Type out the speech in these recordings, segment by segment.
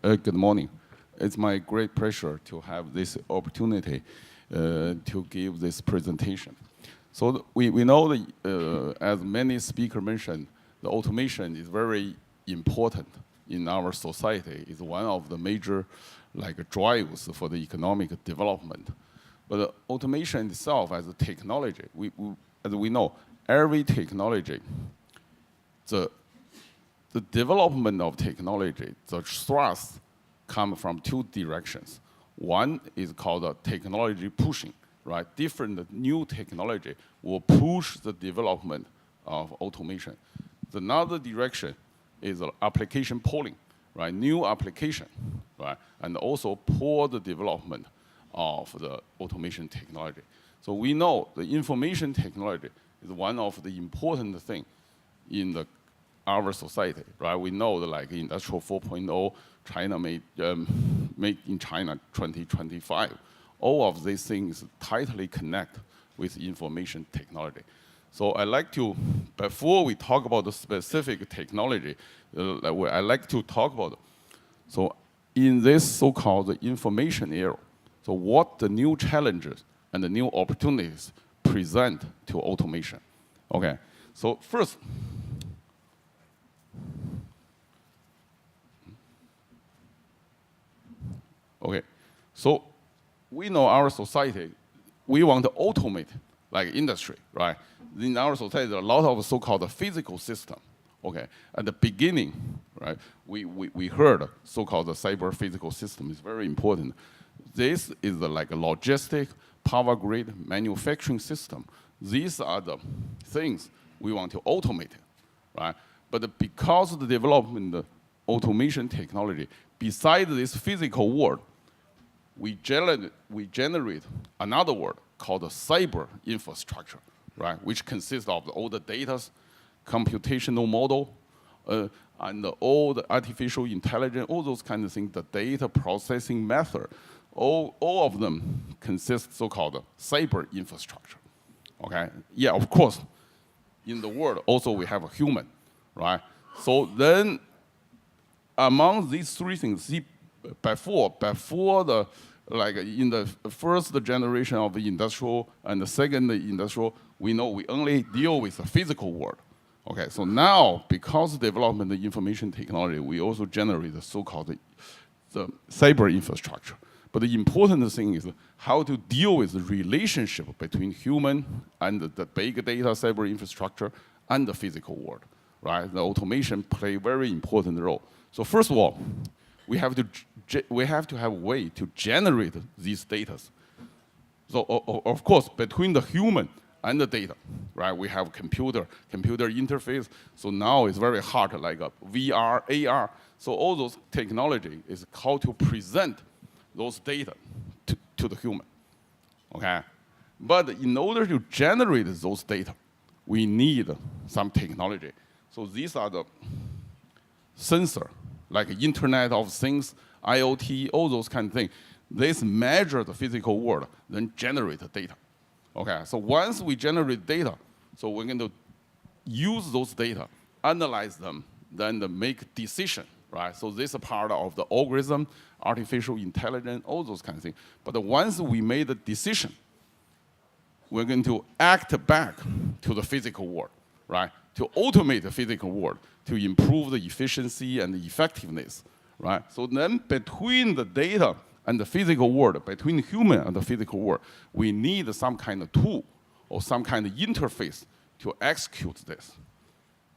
Good morning. It's my great pleasure to have this opportunity to give this presentation. So we know that, as many speakers mentioned, the automation is very important in our society. It's one of the major drives for the economic development. But automation itself as a technology, as we know, every technology, the development of technology, the thrust come from two directions. One is called technology pushing, right? Different new technology will push the development of automation. The another direction is application pulling, right? New application, right? And also pull the development of the automation technology. So we know the information technology is one of the important things in our society, right? We know that like Industrial 4.0, China made in China 2025. All of these things tightly connect with information technology. So I like to, before we talk about the specific technology, I like to talk about, so in this so-called information era, so what the new challenges and the new opportunities present to automation, okay? So first, okay, so we know our society, we want to automate like industry, right? In our society, there are a lot of so-called physical system, okay? At the beginning, right, we heard so-called cyber physical system is very important. This is like a logistic, power grid, manufacturing system. These are the things we want to automate, right? But because of the development of automation technology, besides this physical world, we generate another word called the cyber infrastructure, right? Which consists of all the data, computational model, and all the artificial intelligence, all those kind of things, the data processing method, all of them consist so-called cyber infrastructure, okay? Yeah, of course, in the world also we have a human, right? So then among these three things, before the, like in the first generation of the industrial and the second industrial, we know we only deal with the physical world. Okay, so now, because of development of information technology, we also generate the so-called the cyber infrastructure. But the important thing is how to deal with the relationship between human and the big data cyber infrastructure and the physical world, right? The automation play a very important role. So first of all, we have to have a way to generate these data. So of course, between the human and the data, right? We have computer interface. So now it's very hard, like a VR, AR. So all those technology is how to present those data to the human, okay? But in order to generate those data, we need some technology. So these are the sensor, like Internet of Things, IoT, all those kind of things. This measure the physical world, then generate the data. Okay, so once we generate data, so we're going to use those data, analyze them, then make decision, right? So this is part of the algorithm, artificial intelligence, all those kind of things. But once we made a decision, we're going to act back to the physical world, right? To automate the physical world, to improve the efficiency and the effectiveness, right? So then between the data and the physical world, between human and the physical world, we need some kind of tool or some kind of interface to execute this.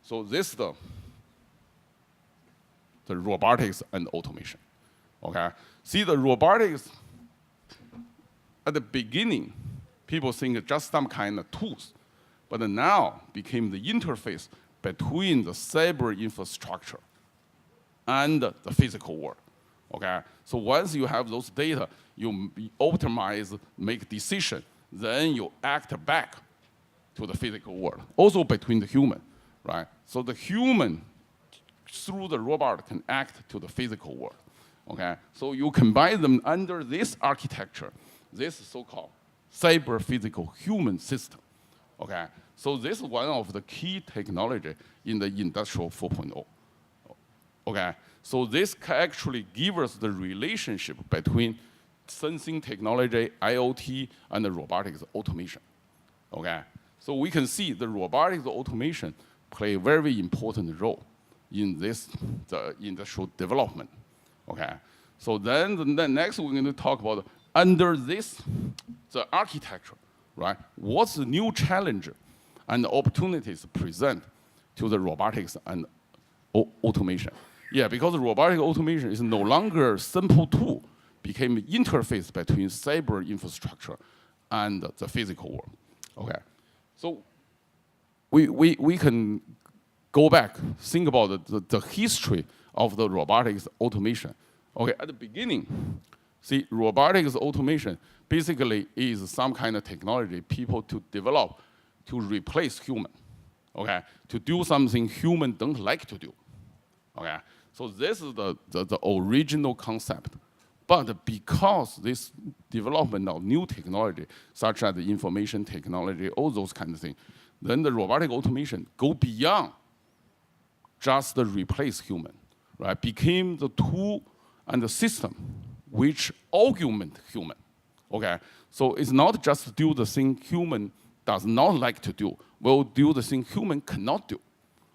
So this is the robotics and automation, okay? See, the robotics, at the beginning, people think just some kind of tools, but now became the interface between the cyber infrastructure and the physical world, okay? So once you have those data, you optimize, make decision, then you act back to the physical world, also between the human, right? So the human, through the robot, can act to the physical world, okay? So you combine them under this architecture, this so-called cyber-physical human system, okay? So this is one of the key technology in the Industrial 4.0. Okay, so this can actually give us the relationship between sensing technology, IoT, and the robotics automation. Okay, so we can see the robotics automation play a very important role in this the industrial development. Okay, so then the next we're going to talk about under this the architecture, right? What's the new challenge and opportunities present to the robotics and automation? Yeah, because robotic automation is no longer a simple tool, became an interface between cyber infrastructure and the physical world. Okay, so we can go back, think about the history of the robotics automation. Okay, at the beginning, see, robotics automation basically is some kind of technology people to develop to replace human, okay, to do something human don't like to do, okay. So this is the original concept. But because this development of new technology, such as the information technology, all those kind of things, then the robotic automation go beyond just the replace human, right? Became the tool and the system which augment human, okay? So it's not just do the thing human does not like to do, will do the thing human cannot do,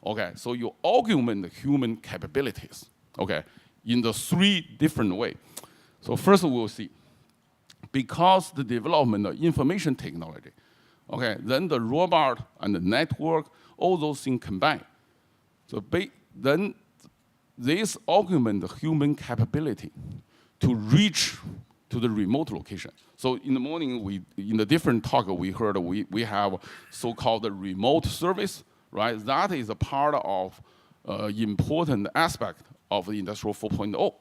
okay? So you augment the human capabilities, okay, in the three different ways. So first we'll see, because the development of information technology, okay, then the robot and the network, all those things combined. So then this augment the human capability to reach to the remote location. So in the morning, in the different talk we heard, we have so-called the remote service, right? That is a part of important aspect of the Industrial 4.0.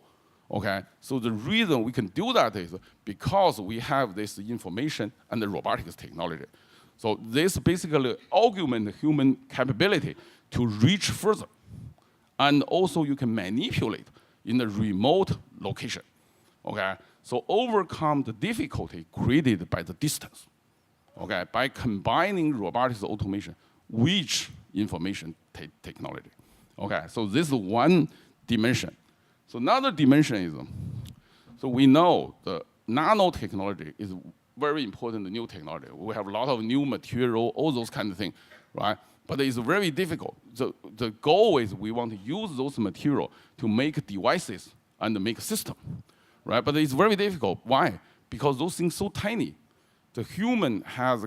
Okay, so the reason we can do that is because we have this information and the robotics technology. So this basically augment the human capability to reach further. And also you can manipulate in the remote location. Okay, so overcome the difficulty created by the distance. Okay, by combining robotics automation with information technology. Okay, so this is one dimension. So another dimension is, so we know the nanotechnology is very important new technology. We have a lot of new material, all those kind of things, right? But it's very difficult. The goal is we want to use those material to make devices and make a system, right? But it's very difficult. Why? Because those things so tiny. The human has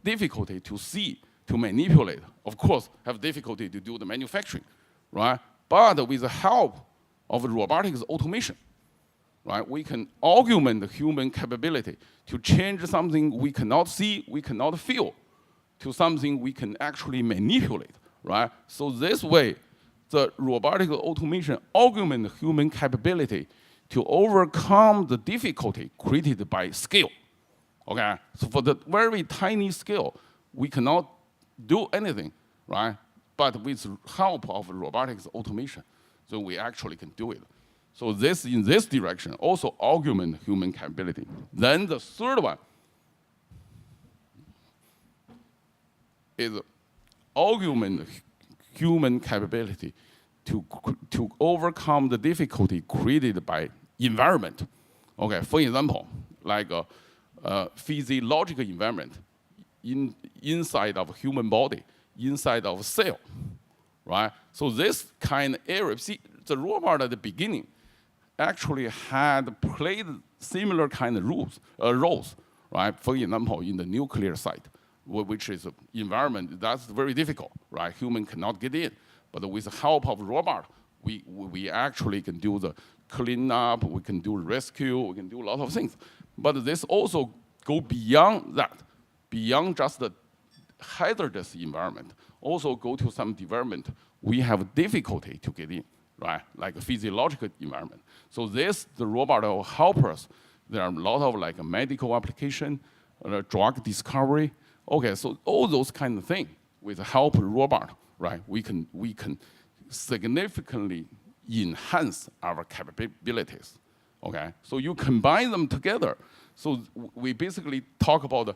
difficulty to see, to manipulate. Of course, have difficulty to do the manufacturing, right? But with the help of robotics automation, right? We can augment the human capability to change something we cannot see, we cannot feel, to something we can actually manipulate, right? So this way, the robotic automation augment the human capability to overcome the difficulty created by scale, okay? So for the very tiny scale, we cannot do anything, right? But with help of robotics automation, so we actually can do it. So this, in this direction, also augment human capability. Then the third one is augment human capability to overcome the difficulty created by environment. Okay, for example, like a physiological environment inside of a human body, inside of a cell, right? So this kind of area, see, the robot at the beginning actually had played similar kind of roles, right? For example, in the nuclear site, which is an environment that's very difficult, right? Human cannot get in, but with the help of robot, we actually can do the cleanup, we can do rescue, we can do a lot of things. But this also go beyond that, beyond just the hazardous environment, also go to some environment we have difficulty to get in, right? Like a physiological environment. So this, the robot will help us. There are a lot of like a medical application, drug discovery. Okay, so all those kind of things with the help of robot, right? We can significantly enhance our capabilities. Okay, so you combine them together. So we basically talk about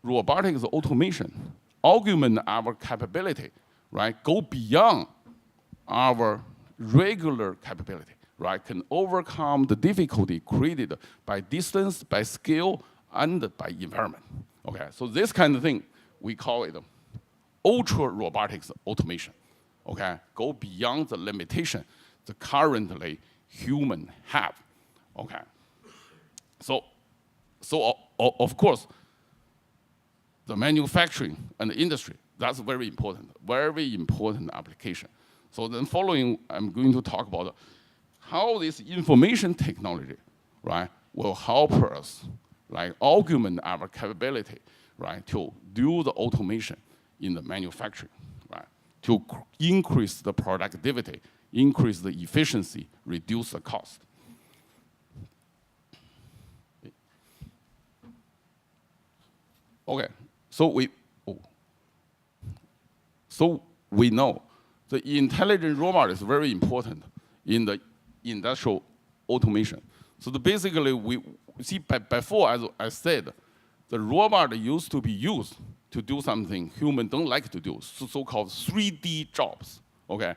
robotics automation, augment our capability, right? Go beyond our regular capability, right? Can overcome the difficulty created by distance, by scale, and by environment. Okay, so this kind of thing, we call it ultra robotics automation. Okay, go beyond the limitation that currently human have. Okay, so of course, the manufacturing and the industry, that's very important application. So then following, I'm going to talk about how this information technology, right, will help us, like, augment our capability, right, to do the automation in the manufacturing, right, to increase the productivity, increase the efficiency, reduce the cost. Okay, so we know the intelligent robot is very important in the industrial automation. So basically, we see before, as I said, the robot used to be used to do something human don't like to do, so-called 3D jobs. Okay,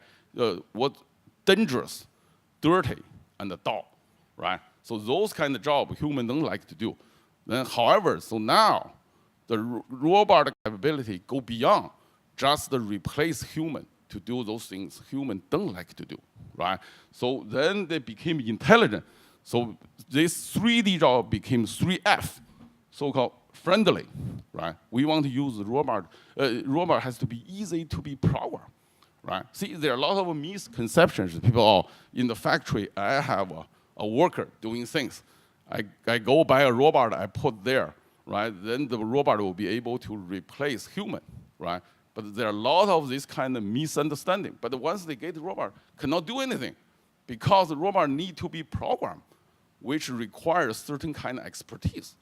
what dangerous, dirty, and dull, right? So those kind of jobs human don't like to do. Then, however, so now the robot capability go beyond just replace human to do those things human don't like to do, right? So then they became intelligent. So this 3D job became 3F, so-called friendly, right? We want to use the robot. Robot has to be easy to be programmed, right? See, there are a lot of misconceptions. People, oh, in the factory, I have a worker doing things. I go buy a robot, I put there, right? Then the robot will be able to replace human, right? But there are a lot of this kind of misunderstanding. But once they get the robot, cannot do anything because the robot need to be programmed, which requires certain kind of expertise,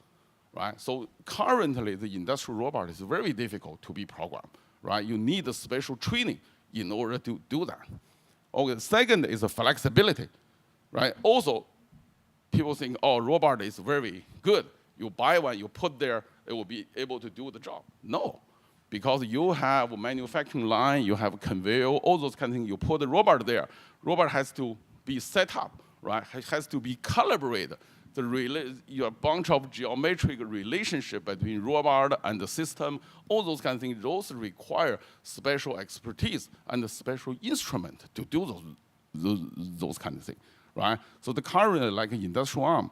right? So currently, the industrial robot is very difficult to be programmed, right? You need a special training in order to do that. Okay, the second is the flexibility, right? Also, people think, oh, robot is very good. You buy one, you put there, it will be able to do the job. No, because you have a manufacturing line, you have a conveyor, all those kind of things. You put the robot there. Robot has to be set up, right? It has to be calibrated. Your bunch of geometric relationship between robot and the system, all those kind of things, those require special expertise and a special instrument to do those kind of things, right? So the current, like industrial arm,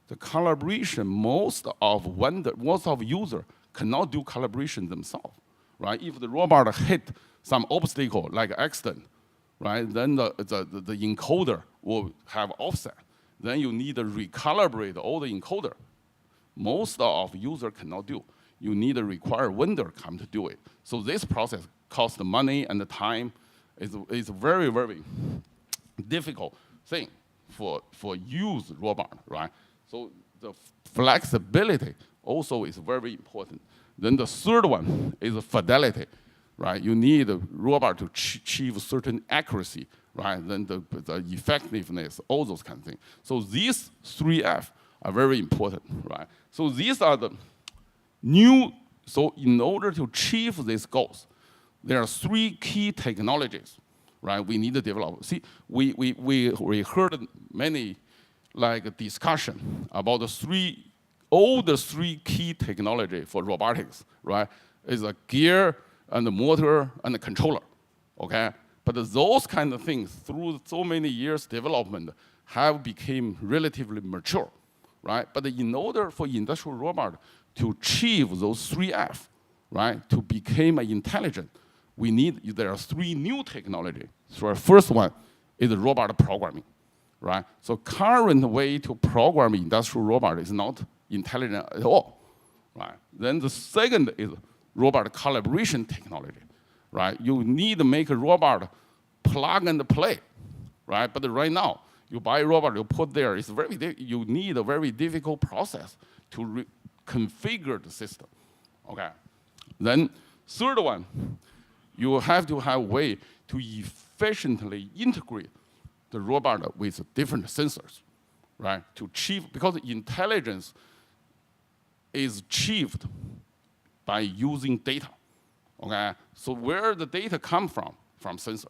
the calibration, most of users cannot do calibration themselves, right? If the robot hit some obstacle like accident, right, then the encoder will have offset. Then you need to recalibrate all the encoder. Most of user cannot do. You need to require vendor come to do it. So this process costs money and the time. Is a very, very difficult thing for use robot, right? So the flexibility also is very important. Then the third one is fidelity, right? You need a robot to achieve certain accuracy, right? Then the effectiveness, all those kind of things. So these 3F are very important, right? So these are the new, so in order to achieve these goals, there are 3 key technologies, right? We need to develop. See, we heard many like discussion about all the 3 key technology for robotics, right? Is a gear and the motor and the controller, okay? But those kind of things, through so many years development, have become relatively mature, right? But in order for industrial robot to achieve those 3F, right, to become intelligent, there are 3 new technology. So our first one is robot programming, right? So current way to program industrial robot is not intelligent at all, right? Then the second is robot calibration technology, right? You need to make a robot plug and play, right? But right now, you buy a robot, you put there, you need a very difficult process to configure the system, okay? Then third one, you have to have a way to efficiently integrate the robot with different sensors, right? To achieve, because intelligence is achieved by using data, okay? So where the data come from? From sensor,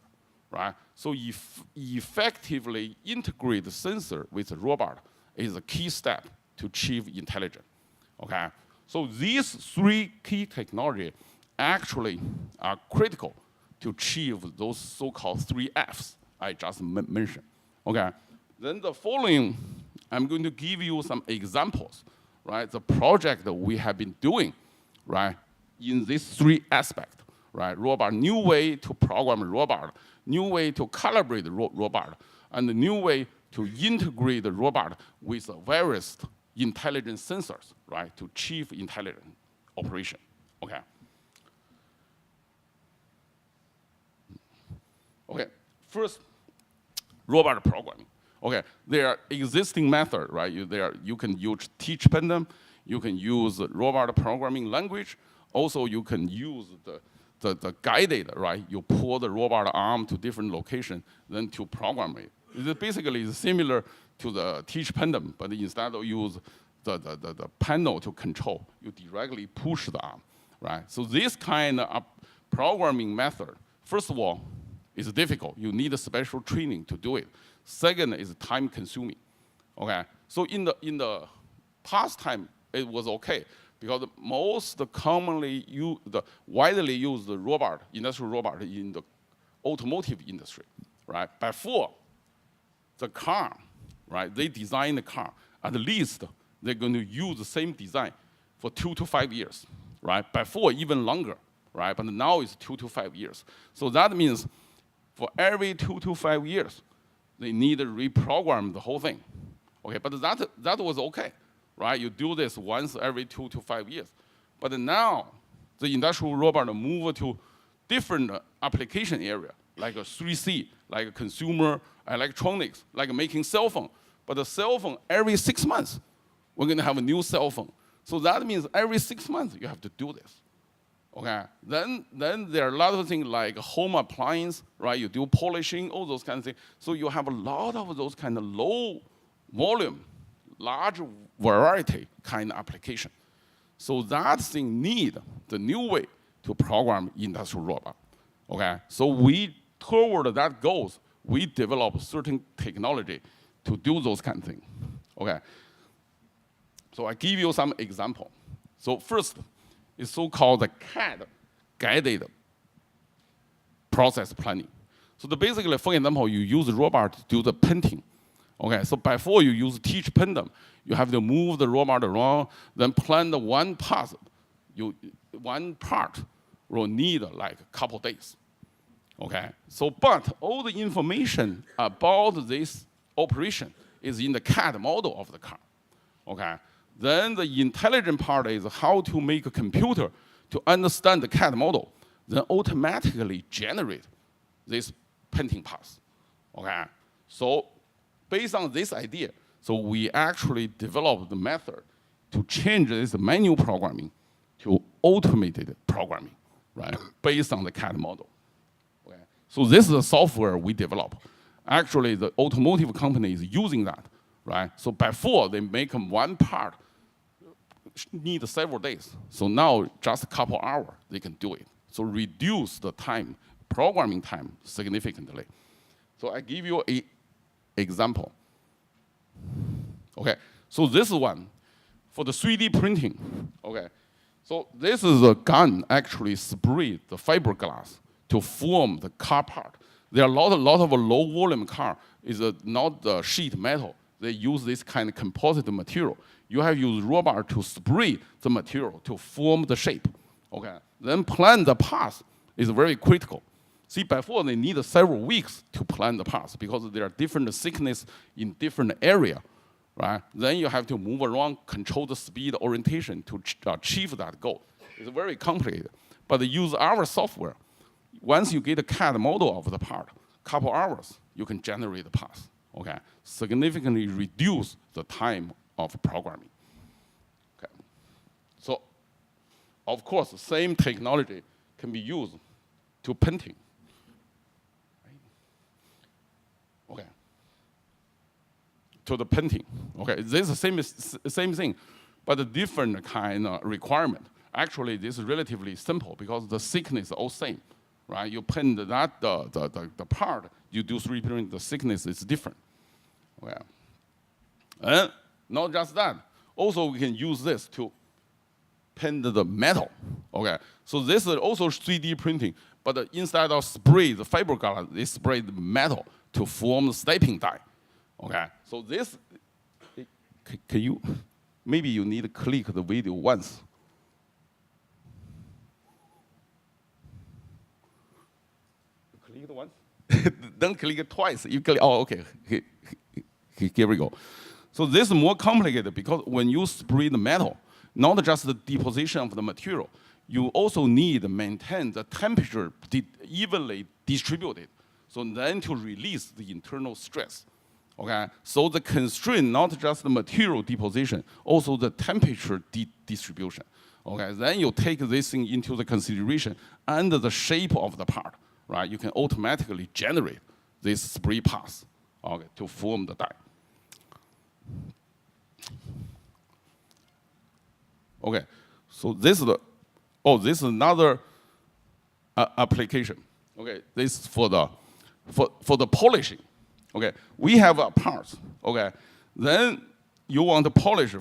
right? So effectively integrate the sensor with the robot is a key step to achieve intelligence, okay? So these three key technologies actually are critical to achieve those so-called 3 Fs I just mentioned, okay? Then the following, I'm going to give you some examples, right? The project that we have been doing, right? In these 3 aspects, right? Robot, new way to program a robot, new way to calibrate the robot, and a new way to integrate the robot with various intelligent sensors, right? To achieve intelligent operation, okay? Okay, first, robot programming. Okay, there are existing methods, right? You can use teach pendant, you can use robot programming language. Also, you can use the guided, right? You pull the robot arm to different location, then to program it. It's basically similar to the teach pendant, but instead of use the panel to control, you directly push the arm, right? So this kind of programming method, first of all, is difficult. You need a special training to do it. Second is time consuming, okay? So in the past time, it was okay because most widely used robot, industrial robot in the automotive industry, right? Before the car, right? They design the car, at least they're going to use the same design for 2 to 5 years, right? Before even longer, right? But now it's 2 to 5 years. So that means for every 2 to 5 years, they need to reprogram the whole thing. Okay, but that was okay, right? You do this once every 2 to 5 years. But now, the industrial robot move to different application area, like a 3C, like consumer electronics, like making cell phone. But the cell phone, every 6 months, we're gonna have a new cell phone. So that means every 6 months, you have to do this. Okay, then there are a lot of things like home appliance, right? You do polishing, all those kinds of things. So you have a lot of those kind of low volume, large variety kind of application. So that thing need the new way to program industrial robot. Okay, so toward that goals, we develop certain technology to do those kind of things. Okay, so I give you some example. So first, is so-called the CAD, guided process planning. So basically, for example, you use the robot to do the painting. Okay, so before you use teach pendant, you have to move the robot around, then plan the one path. One part will need like a couple days. Okay, so but all the information about this operation is in the CAD model of the car. Okay. Then the intelligent part is how to make a computer to understand the CAD model, then automatically generate this painting path. Okay, so based on this idea, so we actually developed the method to change this manual programming to automated programming, right? Based on the CAD model. Okay, so this is the software we develop. Actually, the automotive company is using that, right? So before they make one part need several days. So now just a couple hours, they can do it. So reduce the time, programming time significantly. So I give you an example. Okay, so this one, for the 3D printing, okay. So this is a gun actually spray the fiberglass to form the car part. There are a lot of low volume car is not the sheet metal. They use this kind of composite material. You have used robot to spray the material to form the shape. Okay. Then plan the path is very critical. See, before they need several weeks to plan the path because there are different thickness in different area, right? Then you have to move around, control the speed, orientation to achieve that goal. It's very complicated. But use our software. Once you get a CAD model of the part, couple hours, you can generate the path. Okay, significantly reduce the time of programming. Okay, so of course, the same technology can be used to painting. Okay, to the painting. Okay, this is the same thing, but a different kind of requirement. Actually, this is relatively simple because the thickness is all same. right? You paint that the part, you do 3D printing, the thickness is different. Okay. And not just that, also we can use this to paint the metal. Okay, so this is also 3D printing, but instead of spray the fiberglass, they spray the metal to form the stepping die. Okay, so this, can you, maybe you need to click the video once. Click it once. Don't click it twice. You click, oh, okay. Here we go. So this is more complicated because when you spray the metal, not just the deposition of the material, you also need to maintain the temperature evenly distributed. So then to release the internal stress. Okay, so the constraint, not just the material deposition, also the temperature distribution. Okay, then you take this thing into the consideration and the shape of the part, right? You can automatically generate this spray path, okay, to form the die. Okay, so this is this is another application. Okay, this is for the polishing. Okay, we have a part. Okay, then you want to polish.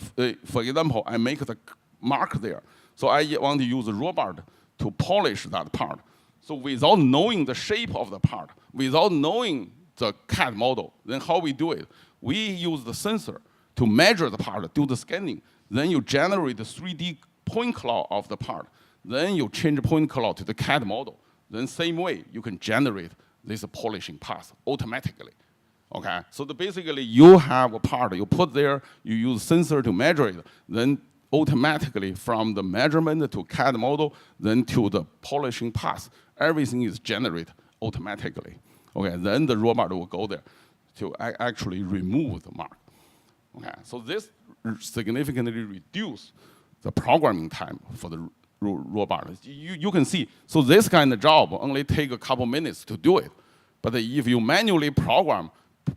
For example, I make the mark there, so I want to use a robot to polish that part. So without knowing the shape of the part, without knowing the CAD model, then how we do it? We use the sensor to measure the part, do the scanning. Then you generate the 3D point cloud of the part. Then you change the point cloud to the CAD model. Then same way, you can generate this polishing path automatically. Okay, so basically you have a part, you put there, you use sensor to measure it, then automatically from the measurement to CAD model, then to the polishing path, everything is generated automatically. Okay, then the robot will go there to actually remove the mark. Okay, so this significantly reduce the programming time for the robot. You can see, so this kind of job only take a couple minutes to do it. But if you manually program,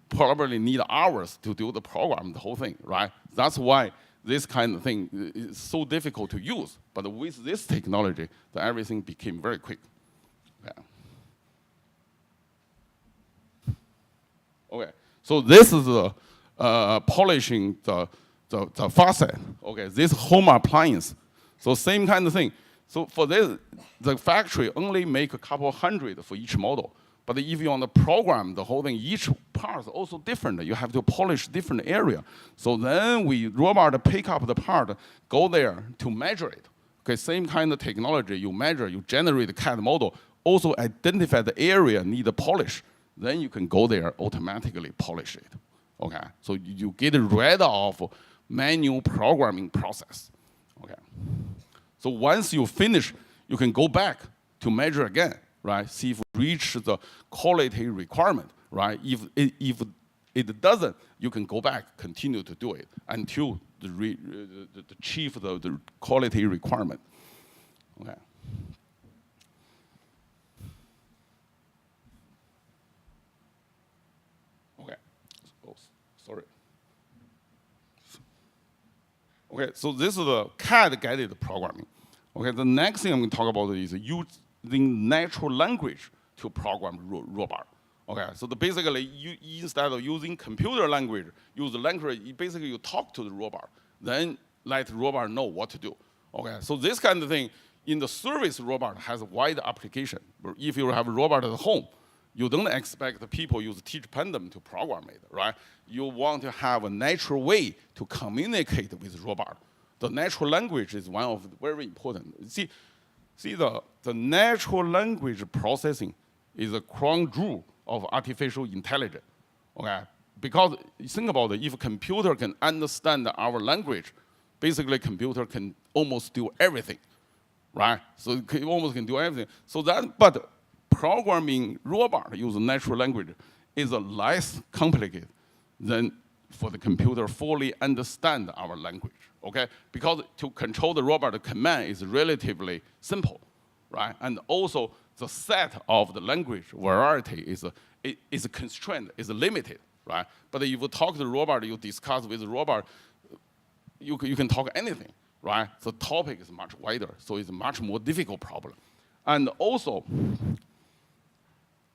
probably need hours to do the program, the whole thing, right? That's why this kind of thing is so difficult to use. But with this technology, everything became very quick. Okay. Okay, so this is polishing the faucet. Okay, this home appliance. So same kind of thing. So for this, the factory only make a couple hundred for each model. But if you want to program the whole thing, each part is also different. You have to polish different area. So then robot pick up the part, go there to measure it. Okay, same kind of technology. You measure, you generate the CAD model, also identify the area need a polish. Then you can go there automatically polish it. Okay, so you get rid of manual programming process. Okay, so once you finish, you can go back to measure again, right? See if we reach the quality requirement, right? If it doesn't, you can go back, continue to do it until achieve the quality requirement. Okay. Okay. Oh, sorry. Okay, so this is the CAD-guided programming. Okay, the next thing I'm going to talk about is using natural language to program robot. Okay, so basically, instead of using computer language, use the language. Basically, you talk to the robot, then let the robot know what to do. Okay, so this kind of thing in the service robot has a wide application. If you have a robot at home, you don't expect the people use teach pendulum to program it, right? You want to have a natural way to communicate with robot. The natural language is one of the very important. See the natural language processing is a crown jewel of artificial intelligence, okay? Because think about it, if a computer can understand our language, basically computer can almost do everything, right? So it almost can do everything. So but programming robot using natural language is less complicated than for the computer fully understand our language, okay? Because to control the robot, the command is relatively simple, right? And also the set of the language variety is constrained, is limited, right? But if you talk to the robot, you discuss with the robot, you can talk anything, right? The topic is much wider, so it's a much more difficult problem. And also,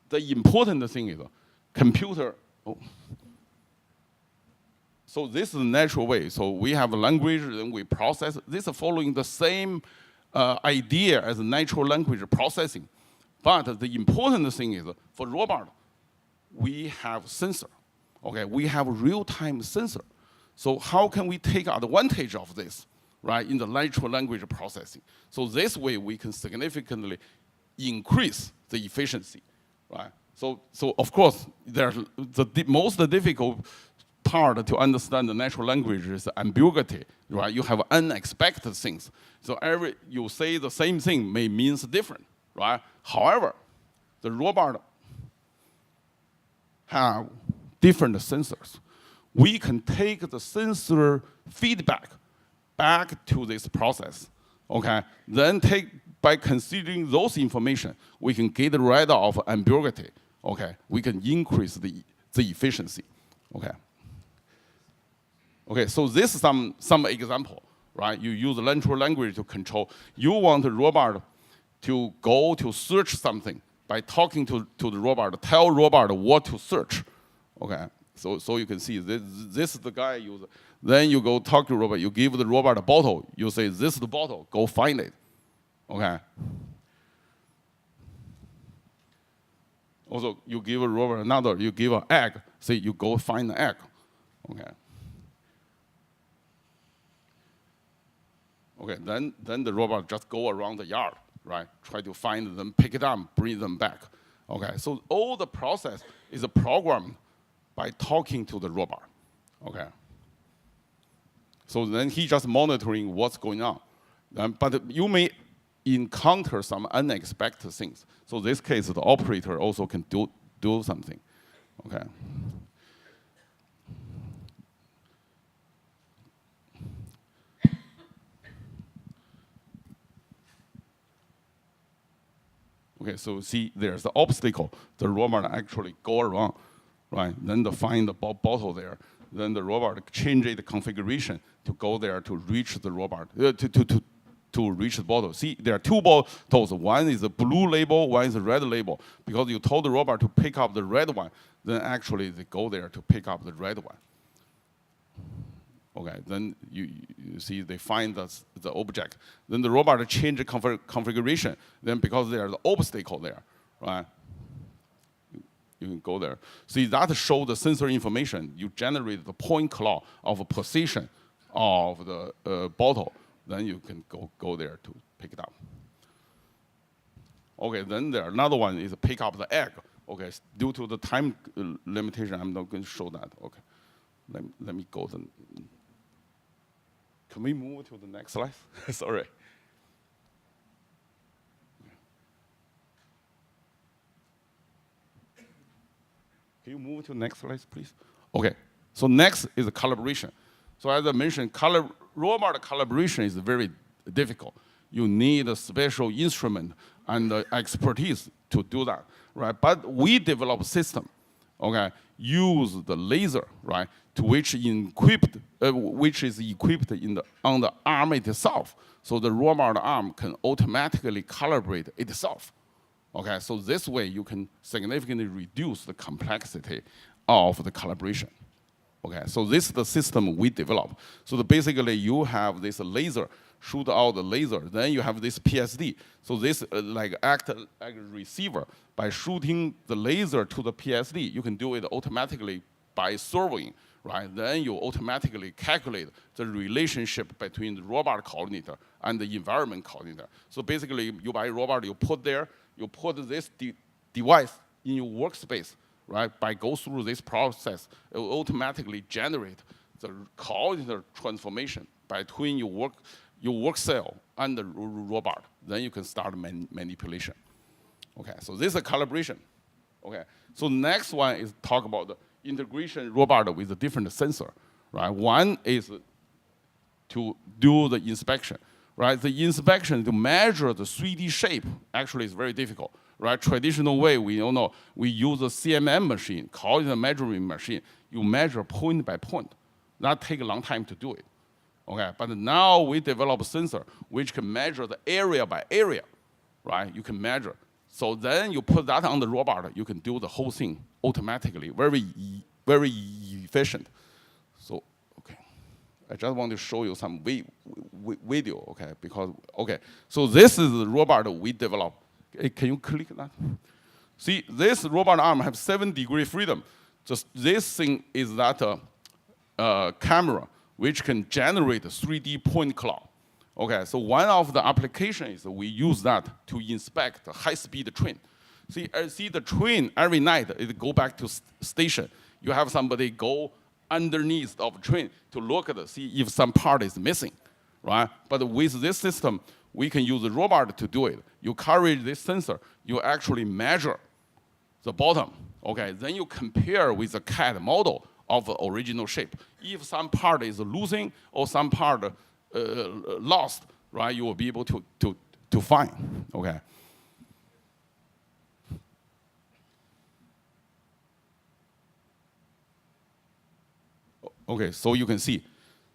the important thing is computer. Oh. So this is the natural way. So we have a language, then we process. This is following the same idea as natural language processing. But the important thing is for robot, we have sensor. Okay, we have real-time sensor. So how can we take advantage of this, right, in the natural language processing? So this way we can significantly increase the efficiency, right? So of course, there's the most difficult part to understand the natural language is ambiguity, right? You have unexpected things. So you say the same thing may means different, right? However, the robot have different sensors. We can take the sensor feedback back to this process, okay? Then by considering those information, we can get rid of ambiguity, okay? We can increase the efficiency, okay? Okay, so this is some example, right? You use natural language to control. You want the robot to go to search something by talking to the robot, tell robot what to search, okay? So you can see this is the guy user. Then you go talk to the robot, you give the robot a bottle, you say, this is the bottle, go find it, okay? Also, you give a robot another, you give an egg, say you go find the egg, okay? Okay, then the robot just go around the yard, right? Try to find them, pick it up, bring them back. Okay, so all the process is programmed by talking to the robot. Okay. So then he just monitoring what's going on. But you may encounter some unexpected things. So in this case, the operator also can do something. Okay. Okay, so see, there's the obstacle. The robot actually go around, right? Then to find the bottle there. Then the robot change the configuration to go there to reach the robot, to reach the bottle. See, there are two bottles. One is a blue label, one is a red label. Because you told the robot to pick up the red one, then actually they go there to pick up the red one. Okay, then you see they find the object. Then the robot change the configuration. Then because there's the obstacle there, right? You can go there. See, that shows the sensor information. You generate the point cloud of a position of the bottle. Then you can go there to pick it up. Okay, then there another one is pick up the egg. Okay, due to the time limitation, I'm not going to show that. Okay, let me go then. Can we move to the next slide? Sorry. Can you move to the next slide, please? Okay, so next is the calibration. So as I mentioned, robot calibration is very difficult. You need a special instrument and expertise to do that, right? But we develop a system, okay, use the laser, right, to which is equipped on the arm itself, so the robot arm can automatically calibrate itself. Okay, so this way you can significantly reduce the complexity of the calibration. Okay, so this is the system we develop. So basically you have this laser, shoot out the laser, then you have this PSD. So this like act like a receiver. By shooting the laser to the PSD, you can do it automatically by serving, right? Then you automatically calculate the relationship between the robot coordinator and the environment coordinator. So basically you buy a robot, you put this device in your workspace, right? By go through this process, it will automatically generate the coordinator transformation between your work cell and the robot. Then you can start manipulation. Okay, so this is a calibration. Okay, so next one is talk about the integration robot with a different sensor, right? One is to do the inspection, right? The inspection to measure the 3D shape actually is very difficult, right? Traditional way, we all know, we use a CMM machine, coordinate measuring machine. You measure point by point. That takes a long time to do it, okay? But now we develop a sensor which can measure the area by area, right? You can measure So then you put that on the robot, you can do the whole thing automatically, very efficient. So, okay. I just want to show you some video, okay? Because, okay, so this is the robot we developed. Can you click that? See, this robot arm has 7-degree freedom. Just this thing is that camera which can generate a 3D point cloud. Okay, so one of the applications is we use that to inspect the high-speed train. See, I see the train every night, it go back to station. You have somebody go underneath of train to look at it, see if some part is missing, right? But with this system, we can use the robot to do it. You carry this sensor, you actually measure the bottom, okay? Then you compare with the CAD model of the original shape. If some part is losing or some part lost, right? You will be able to find, okay? Okay, so you can see,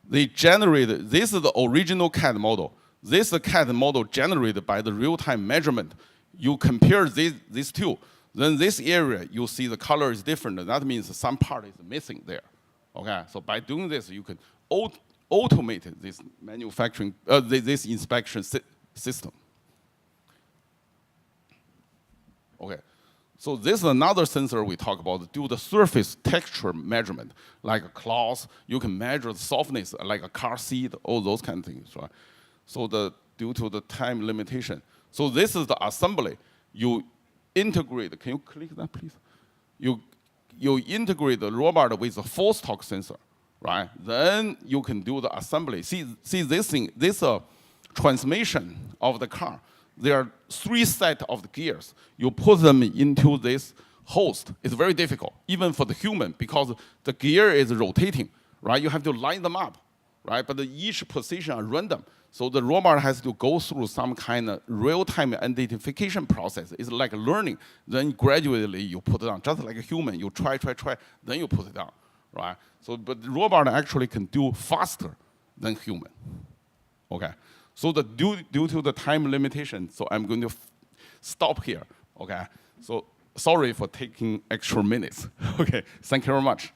they generated, this is the original CAD model. This is CAD model generated by the real-time measurement. You compare these two, then this area, you see the color is different. That means some part is missing there, okay? So by doing this, you can automate this manufacturing, this inspection system. Okay, so this is another sensor we talk about, do the surface texture measurement, like a cloth, you can measure the softness, like a car seat, all those kind of things, right? So due to the time limitation. So this is the assembly. You integrate, can you click that please? You integrate the robot with a force torque sensor, right? Then you can do the assembly. See this thing, this transmission of the car. There are 3 sets of the gears. You put them into this host. It's very difficult, even for the human, because the gear is rotating, right? You have to line them up, right? But each position are random. So the robot has to go through some kind of real-time identification process. It's like learning. Then gradually you put it on, just like a human. You try, then you put it down, right? So, but the robot actually can do faster than human, okay? So due to the time limitation, so I'm going to stop here, okay? So sorry for taking extra minutes, okay? Thank you very much.